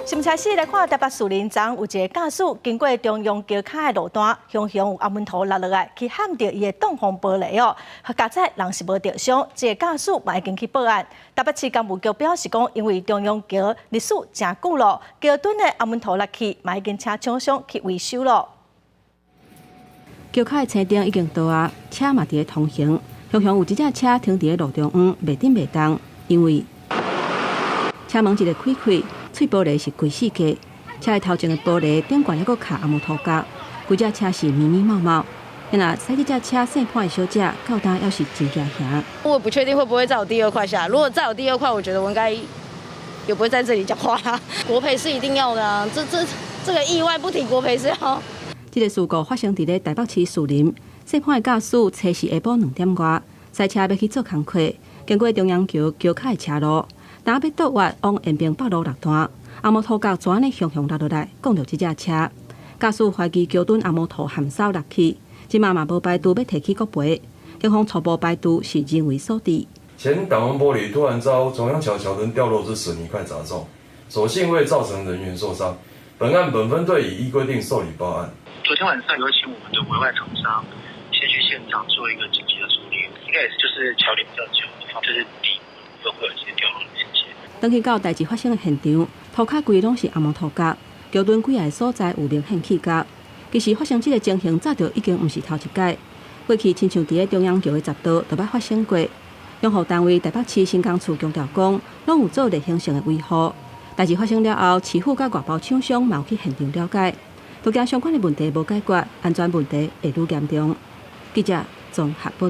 新车市来看台北树林站有一个驾驶经过中央桥卡的路段，雄雄有阿门头落落来，去撼到伊的挡风玻璃哦。加载人是无着伤，这个驾驶嘛已经去报案。台北市干部局表示讲，因为中央桥历史真久了，桥墩的阿门头落去，嘛已经请厂商去维修了。桥卡的车顶已经倒啊，车嘛伫咧通行。雄雄有一只车停伫咧路中央，袂顶袂动，因为车门一个开开。 碎玻璃是规四格，车的头前的玻璃顶悬还阁卡阿木头角，规只车是密密茂茂。那驶这只车姓潘的小姐，到单要是真惊吓。我不确定会不会再有第二块下，如果再有第二块，我觉得我应该也不会在这里讲话啦。国赔是一定要的啊，这个意外不提国赔是要。这个事故发生伫咧台北市树林，姓潘的驾驶车是下晡2点外，驶车要去做工课，经过中央桥桥卡的车路。 当要倒弯往延平北路落单，阿摩头角转呢雄雄落落来，撞到这只车。驾驶怀疑桥墩阿摩头含扫落去，即马嘛无排除要提起国赔。警方初步排除是人为所致。前挡风玻璃突然遭中央桥桥墩掉落之水泥块砸中，所幸未造成人员受伤。本案本分队已依规定受理报案。昨天晚上有请我们的委外厂商先去现场做一个紧急的处理，应该也是就是桥顶比较久的地方，就是底部会有一些掉落的现象。 当去到代志发生的现场，涂骹规拢是阿毛涂角，桥墩几个所在有明显起角。其实发生这个情形早就已经不是头一届，过去亲像伫咧中央桥的匝道就捌发生过。养护单位台北市新工处强调讲，拢有做例行性的维护。代志发生了后，市府甲外包厂商嘛有去现场了解，都惊相关的问题无解决，安全问题会愈严重。记者综合报。